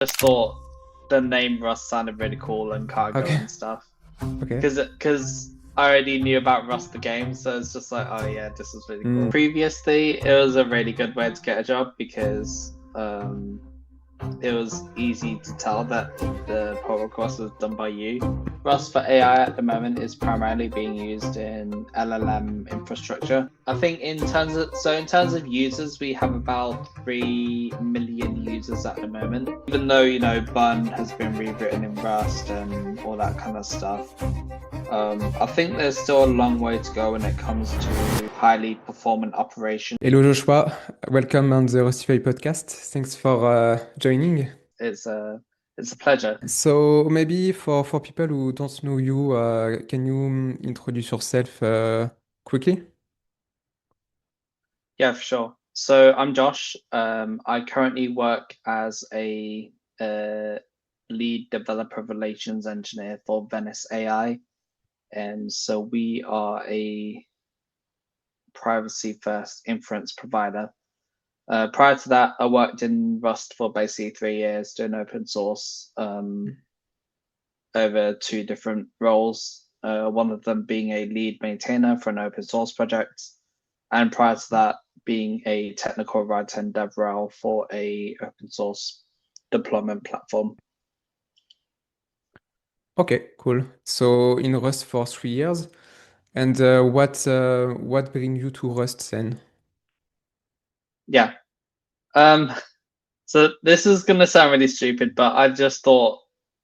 just thought the name Rust sounded really cool and cargo Okay. and stuff. Okay. Because I already knew about Rust the game, so it's just like, oh yeah, this is really Mm. cool. Previously, it was a really good way to get a job because it was easy to tell that the pull request was done by you. Rust for AI at the moment is primarily being used in LLM infrastructure. I think in terms of users, we have about 3 million users at the moment. Even though Bun has been rewritten in Rust and all that kind of stuff, I think there's still a long way to go when it comes to highly performant operation. Hello Joshua, welcome on the Rustify podcast. Thanks for joining. It's a it's a pleasure. So maybe for people who don't know you, can you introduce yourself quickly? Yeah, for sure. So I'm Josh. I currently work as a lead developer relations engineer for Venice AI, and so we are a privacy first inference provider. Prior to that, I worked in Rust for basically 3 years doing open source over two different roles. One of them being a lead maintainer for an open source project, and prior to that, being a technical writer and dev role for a open source deployment platform. Okay, cool. So in Rust for 3 years, and what brings you to Rust then? Yeah. Um, so this is gonna sound really stupid, but I just thought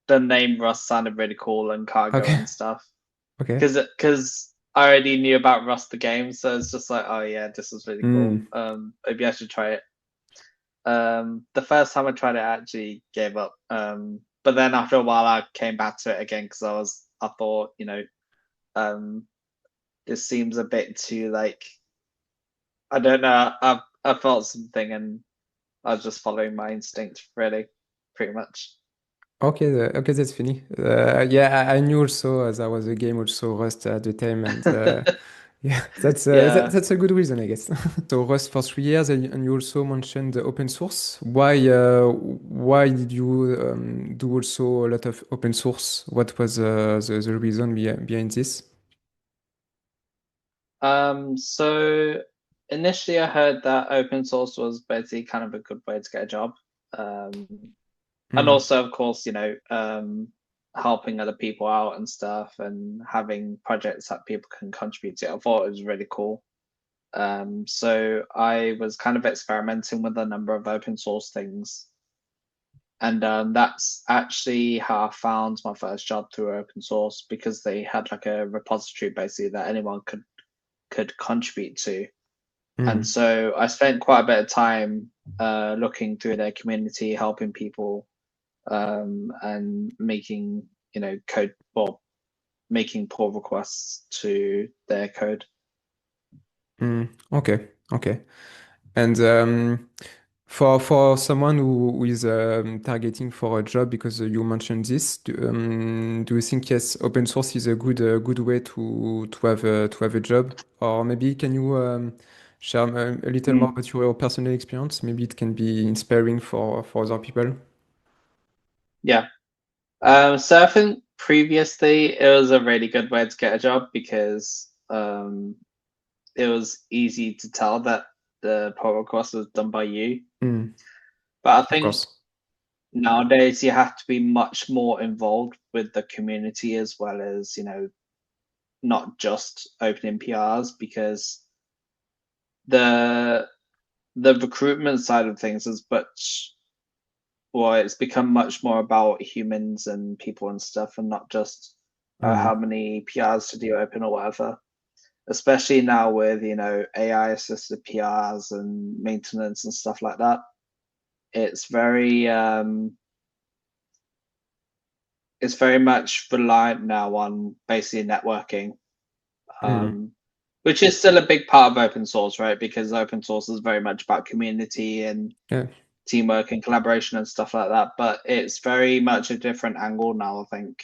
the name Rust sounded really cool and cargo Okay, and stuff. okay. Because I already knew about Rust the game, so it's just like, oh yeah, this is really cool. Mm. Maybe I should try it. The first time I tried it, I actually gave up. But then after a while, I came back to it again because I thought, um, this seems a bit too like, I don't know. I felt something and I was just following my instinct, really, pretty much. Okay, okay, that's funny. Yeah, I knew also there was a game also Rust at the time, and yeah, Yeah. that's a good reason, I guess. So Rust for 3 years, and you also mentioned the open source. Why did you do also a lot of open source? What was the reason behind this? So initially I heard that open source was basically kind of a good way to get a job. Um, and Mm, also, of course, helping other people out and stuff and having projects that people can contribute to. I thought it was really cool. So I was kind of experimenting with a number of open source things. And that's actually how I found my first job through open source because they had like a repository basically that anyone could contribute to. And mm, so I spent quite a bit of time looking through their community, helping people, and making code, well, making pull requests to their code. okay, okay. And for someone who is targeting for a job, because you mentioned this, do you think yes, open source is a good way to have a job? Or maybe can you share a little more Mm, about your personal experience? Maybe it can be inspiring for other people. yeah. So I think previously it was a really good way to get a job because it was easy to tell that the pull request was done by you. Mm, But I of think course. nowadays you have to be much more involved with the community as well as, not just opening PRs because the the recruitment side of things is much well, it's become much more about humans and people and stuff and not just how Mm, many PRs to do open or whatever. Especially now with, AI assisted PRs and maintenance and stuff like that. It's very it's very much reliant now on basically networking, mm, um, which is still a big part of open source, right? Because open source is very much about community and yeah. teamwork and collaboration and stuff like that. But it's very much a different angle now, I think.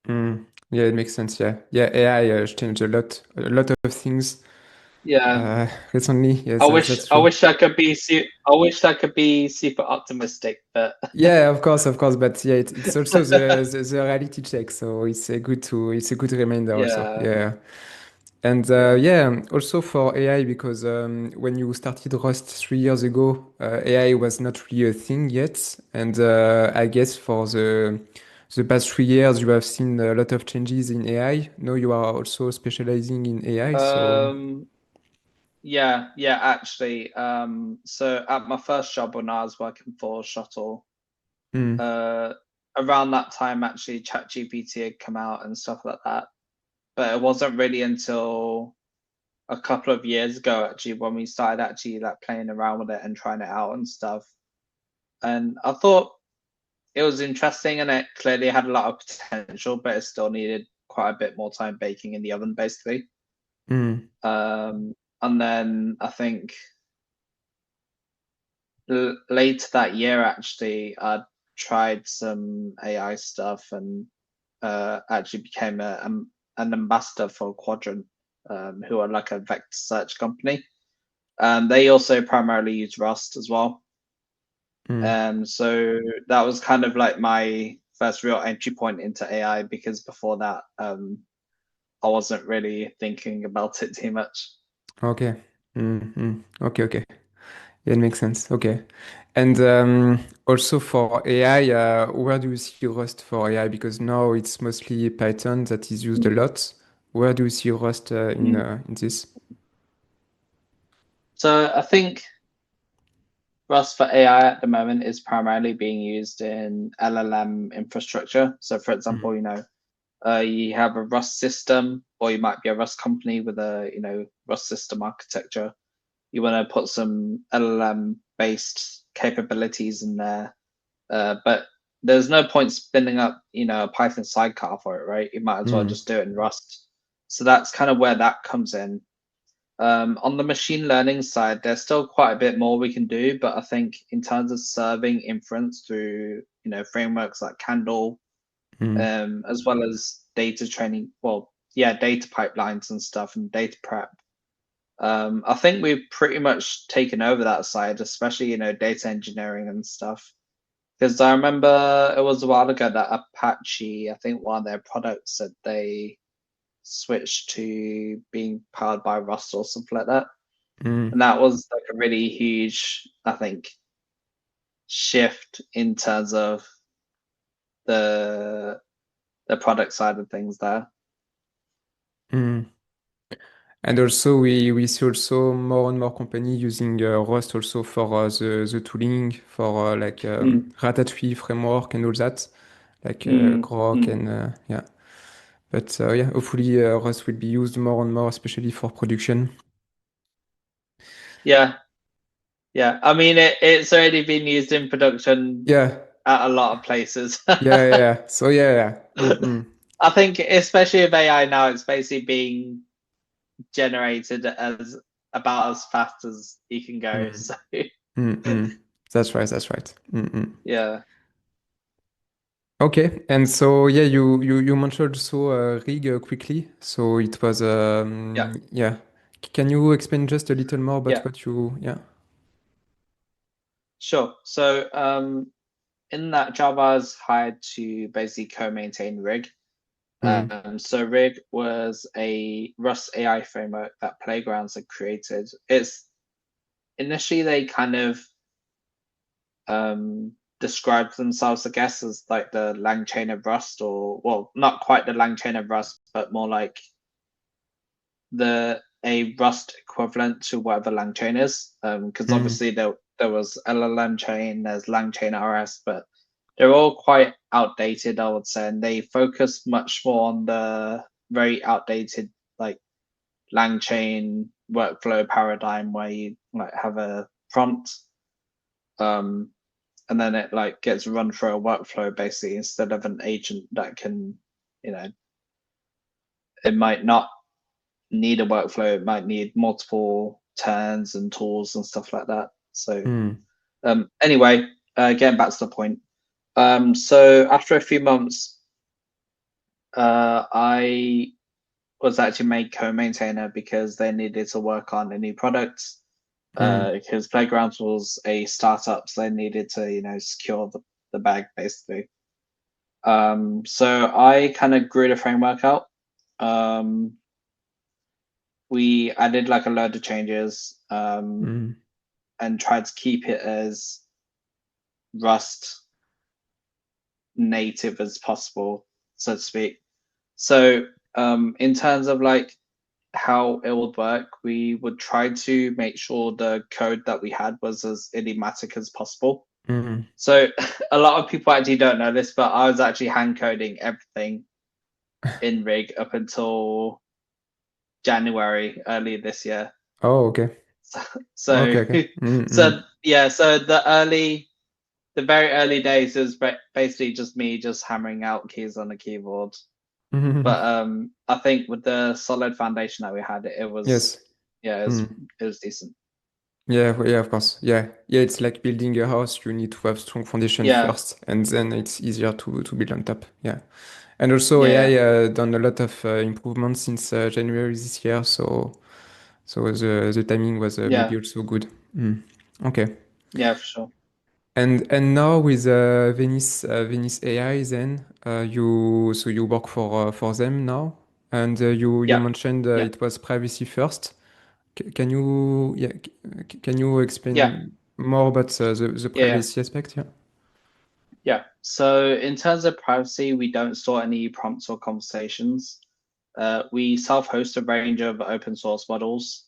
Mm, yeah, it makes sense. Yeah, yeah. AI changed a lot of things. Yeah. recently. I Yes, wish that's I true. wish I could be I wish I could be super optimistic, but Yeah, of course, but yeah, it's also the reality check, so it's a good reminder also. yeah. Yeah, and Yeah. yeah, also for AI because when you started Rust 3 years ago, AI was not really a thing yet, and I guess for the past 3 years, you have seen a lot of changes in AI. Now you are also specializing in AI, so. Um yeah, actually. So at my first job when I was working for Shuttle, Mm, uh around that time actually ChatGPT had come out and stuff like that. But it wasn't really until a couple of years ago actually when we started actually like playing around with it and trying it out and stuff. And I thought it was interesting and it clearly had a lot of potential, but it still needed quite a bit more time baking in the oven, basically. mm, And then I think later that year, actually, I tried some AI stuff and actually became an ambassador for Quadrant, who are like a vector search company. They also primarily use Rust as well. mm. So that was kind of like my first real entry point into AI because before that, I wasn't really thinking about it too much. Okay. Mm, mm. Okay, okay. Yeah, it makes sense. Okay. And also for AI, where do you see Rust for AI? Because now it's mostly Python that is used a lot. Where do you see Rust Mm. in this? So I think Rust for AI at the moment is primarily being used in LLM infrastructure. So, for Mm, example, you have a Rust system, or you might be a Rust company with a Rust system architecture. You want to put some LLM based capabilities in there, but there's no point spinning up a Python sidecar for it, right? You might as well mm, just do it in Rust. So that's kind of where that comes in. On the machine learning side, there's still quite a bit more we can do, but I think in terms of serving inference through frameworks like Candle, mm, as well as data training, well, yeah, data pipelines and stuff and data prep. I think we've pretty much taken over that side, especially data engineering and stuff. Because I remember it was a while ago that Apache, I think one of their products said they switched to being powered by Rust or something like that. mm, And that was like a really huge, I think, shift in terms of the the product side of things there. mm. And also we see also more and more company using Rust also for the tooling for like Mm, Ratatouille framework and all that, like mm, Grok mm. and yeah. But yeah, hopefully Rust will be used more and more, especially for production. Yeah, yeah. I mean, it's already been used in production Yeah, at a lot of places. yeah, yeah, yeah. So yeah, yeah. Mm, mm, I think, especially with AI now, it's basically being generated as about as fast as you can go. mm, So, mm, mm. That's right, that's right. Mm, mm. yeah, Okay, and so yeah, you mentioned also rig quickly. So it was yeah, yeah. Can you explain just a little more about yeah, what you yeah? sure. So, in that job, I was hired to basically co-maintain Rig. Mm, So Rig was a Rust AI framework that Playgrounds had created. It's initially they kind of described themselves, I guess, as like the LangChain of Rust, or well, not quite the LangChain of Rust, but more like the a Rust equivalent to whatever LangChain is. Because mm, obviously there was LLM chain, there's LangChain RS, but they're all quite outdated, I would say, and they focus much more on the very outdated like LangChain workflow paradigm where you like have a prompt, um, and then it like gets run through a workflow basically instead of an agent that can, you know, it might not need a workflow, it might need multiple turns and tools and stuff like that. So mm, anyway, getting back to the point. So after a few months, I was actually made co-maintainer because they needed to work on a new product. Mm, Because Playgrounds was a startup, so they needed to, secure the bag basically. So I kind of grew the framework out. Um, we added like a load of changes, mm, and tried to keep it as Rust native as possible, so to speak. So in terms of like how it would work, we would try to make sure the code that we had was as idiomatic as possible. mm. So a lot of people actually don't know this, but I was actually hand coding everything in Rig up until January earlier this year. Oh, okay. So, Okay, so, okay. Mm, so mm. yeah, so the very early days is basically just me just hammering out keys on the keyboard. But I think with the solid foundation that we had, it was Yes. yeah, Mm. it was decent. Yeah, yeah, of course. Yeah. Yeah, it's like building a house. You need to have strong foundation Yeah, first, and then it's easier to build on top. Yeah. And also yeah, yeah, AI done a lot of improvements since January this year, so the timing was yeah, maybe also good. Mm. Okay. yeah, for sure. And now with Venice AI, then you work for them now, and you Yeah, mentioned yeah, it was privacy first. Can you can you yeah, explain more about the yeah, yeah. privacy aspect? Yeah. Yeah. So in terms of privacy, we don't store any prompts or conversations. We self-host a range of open source models,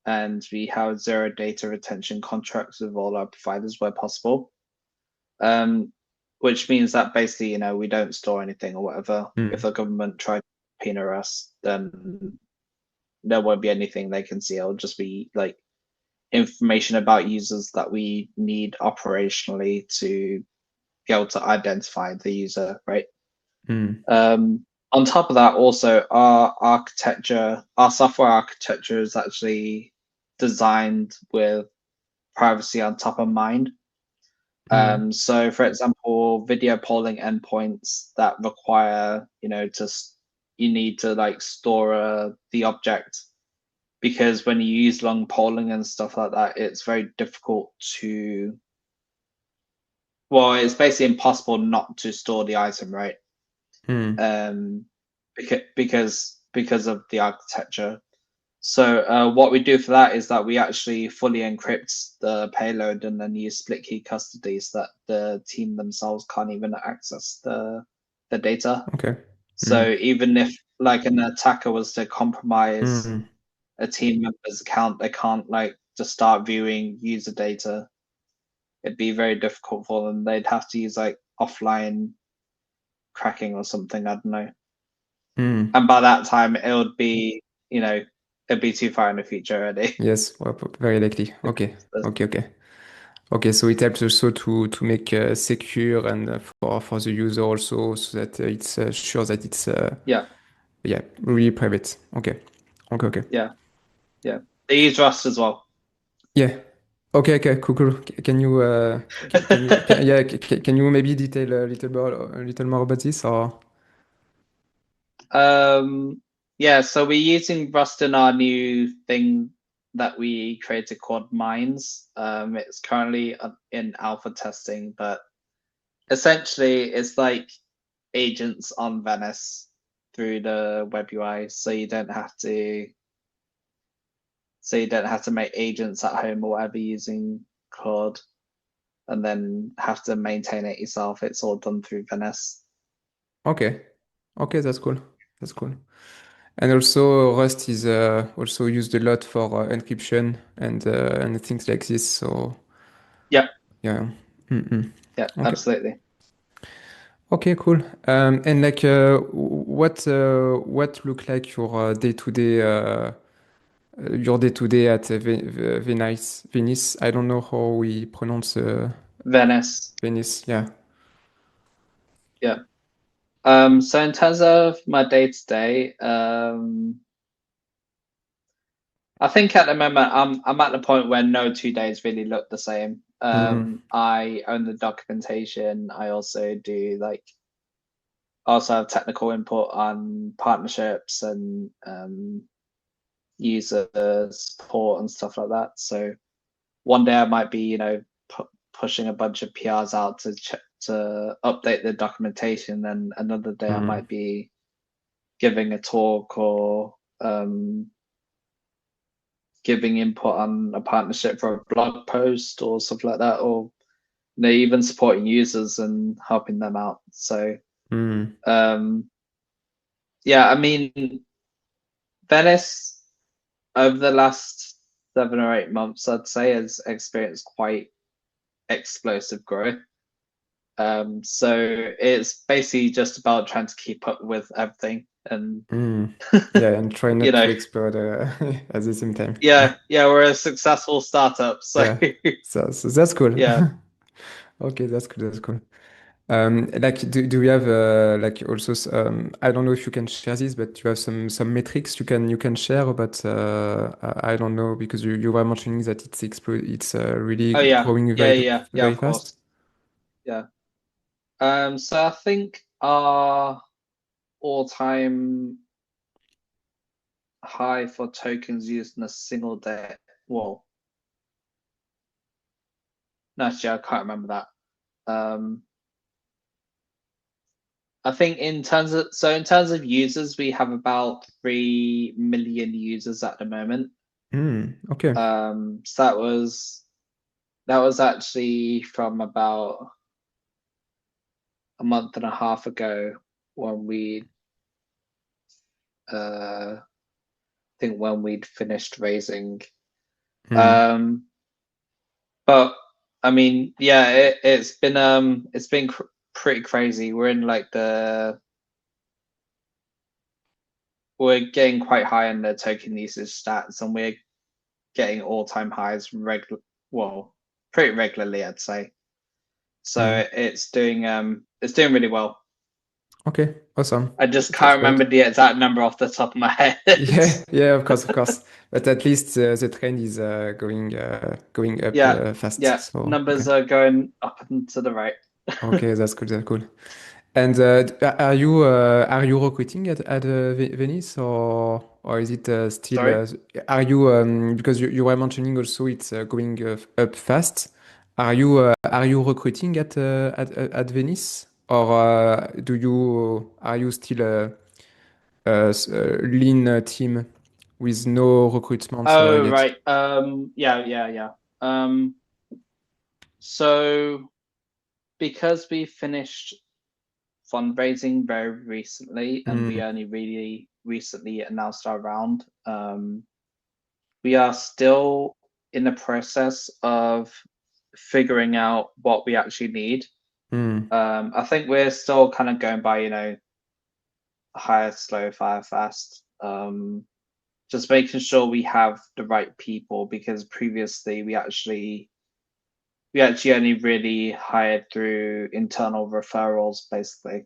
and we have zero data retention contracts with all our providers where possible. Um, which means that basically, we don't store anything or whatever. If Mm, the government try to subpoena us, then there won't be anything they can see. It'll just be like information about users that we need operationally to be able to identify the user, right? mm, On top of that, also our software architecture is actually designed with privacy on top of mind. mm, So for example, video polling endpoints that require, you need to like store the object because when you use long polling and stuff like that, it's very difficult to, well, it's basically impossible not to store the item, right? mm, Um, because of the architecture. So what we do for that is that we actually fully encrypt the payload and then use split key custody so that the team themselves can't even access the data. okay. So Mm, even if like an attacker was to compromise mm, a team member's account, they can't like just start viewing user data. It'd be very difficult for them. They'd have to use like offline cracking or something. I don't know. mm. And by that time, it would be, it'd be too far in the future already. Yes, well, very likely. Okay, okay, okay. Okay, so it helps also to make secure and for the user also, so that it's sure that it's Yeah, yeah, really private. Okay, okay, okay. yeah, yeah. They use Rust as well. Yeah. Okay, okay, cool, cool. Can you can you yeah can you maybe detail a little more about this or? yeah, so we're using Rust in our new thing that we created called Mines. It's currently in alpha testing, but essentially it's like agents on Venice through the web UI, so you don't have to make agents at home or whatever using Claude and then have to maintain it yourself. It's all done through Venice. Okay, okay, that's cool. That's cool. And also Rust is also used a lot for encryption and things like this. So Yeah, yeah. Mm-mm. yeah, Okay. absolutely. Okay, cool. And like, what look like your day to day at Venice? Venice. I don't know how we pronounce Venice. Venice. Yeah. Yeah. So in terms of my day to day, I think at the moment I'm at the point where no 2 days really look the same. Mm, I own the documentation. I also do like also have technical input on partnerships and user support and stuff like that. So one day I might be, pushing a bunch of PRs out to update the documentation, and another day I Mm. might be giving a talk or giving input on a partnership for a blog post or stuff like that, or even supporting users and helping them out. So Mm. um, yeah, I mean, Venice over the last 7 or 8 months, I'd say, has experienced quite explosive growth. So it's basically just about trying to keep up with everything, and Mm. Yeah, and try you not know, to explode at the same time. yeah, we're a successful startup, so Yeah, so that's cool. yeah. Okay, that's cool. That's cool. Like, do you have like also I don't know if you can share this, but you have some metrics you can share about I don't know because you were mentioning that it's really Oh yeah, growing yeah, very yeah, yeah, very of fast. course, yeah. So I think our all-time high for tokens used in a single day. Well, no, actually, I can't remember that. I think in terms of users, we have about 3 million users at the moment. Okay. So that was actually from about a month and a half ago when we think when we'd finished raising. Mm. Um, but I mean, yeah, it's been pretty crazy. We're getting quite high in the token usage stats, and we're getting all-time highs well, pretty regularly, I'd say. Mm. So it's doing really well. Okay. Awesome. I just That's can't great. remember the exact number off the top of my head. Yeah, yeah, of course, of course. But at least the trend is going up Yeah, fast. yeah. So okay. Numbers are going up and to the right. Okay, that's cool. That's cool. And are you recruiting at Venice or is it still Sorry. are you because you were mentioning also it's going up fast. Are you recruiting at Venice or are you still a lean team with no recruitment Oh, yet? right. Yeah, yeah, yeah. So because we finished fundraising very recently, and we Mm, only really recently announced our round, we are still in the process of figuring out what we actually need. mm, I think we're still kind of going by, hire slow, fire fast. Just making sure we have the right people, because previously we actually only really hired through internal referrals, basically.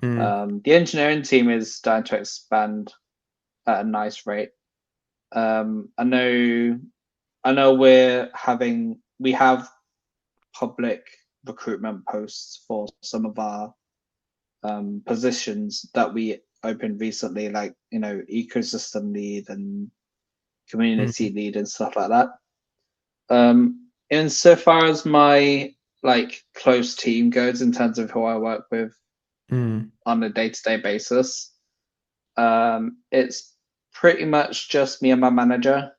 mm, The engineering team is starting to expand at a nice rate. I know we have public recruitment posts for some of our positions that we opened recently, like ecosystem lead and community mm, lead and stuff like that. Insofar as my close team goes, in terms of who I work with mm. on a day-to-day basis, it's pretty much just me and my manager,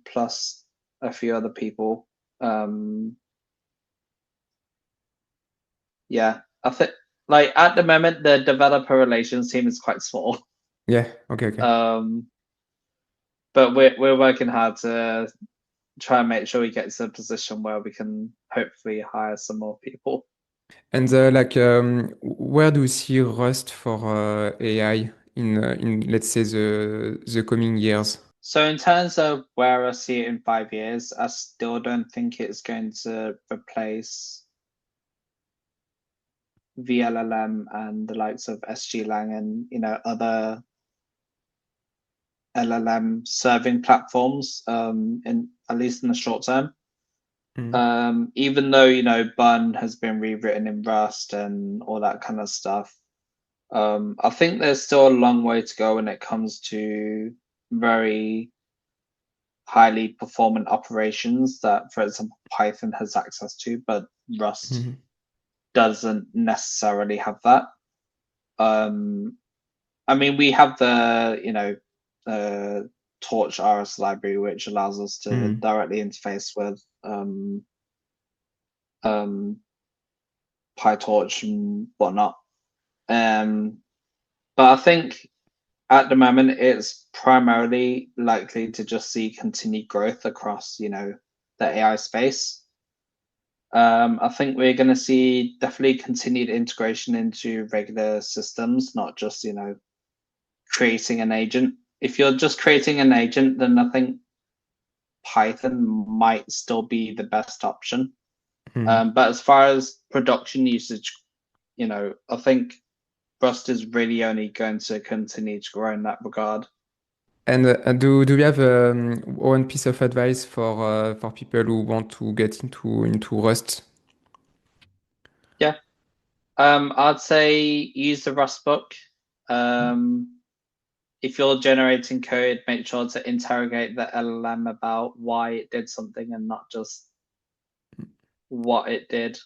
plus a few other people. Um, yeah, I think at the moment the developer relations team is quite small, Yeah. Okay. Okay. um, but we're working hard to try and make sure we get to a position where we can hopefully hire some more people. And where do you see Rust for AI in let's say the coming years? So in terms of where I see it in 5 years, I still don't think it's going to replace VLLM and the likes of SG Lang and other LLM serving platforms, in at least in the short term. Mm, Even though Bun has been rewritten in Rust and all that kind of stuff, I think there's still a long way to go when it comes to very highly performant operations that, for example, Python has access to, but Rust Mhm. doesn't necessarily have that. Um, I mean, we have the, Torch RS library, which allows us to Mhm. directly interface with um, PyTorch and whatnot. Um, but I think at the moment it's primarily likely to just see continued growth across, the AI space. I think we're going to see definitely continued integration into regular systems, not just, creating an agent. If you're just creating an agent, then I think Python might still be the best option. Mhm. But as far as production usage, I think Rust is really only going to continue to grow in that regard. And do we have one piece of advice for people who want to get into Rust? Yeah, I'd say use the Rust book. Um, if you're generating code, make sure to interrogate the LLM about why it did something and not just what it did.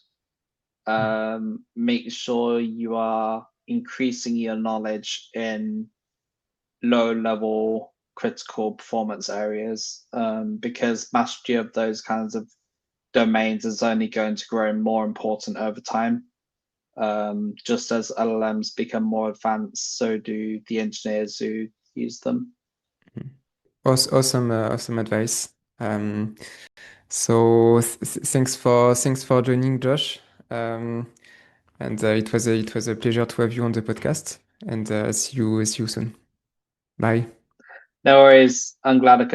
Make sure you are increasing your knowledge in low level critical performance areas, because mastery of those kinds of domains is only going to grow more important over time. Just as LLMs become more advanced, so do the engineers who use them. Awesome, awesome advice. Um, so thanks for joining, Josh. Um, and it was a pleasure to have you on the podcast. And see you soon. Bye. No worries. I'm glad I could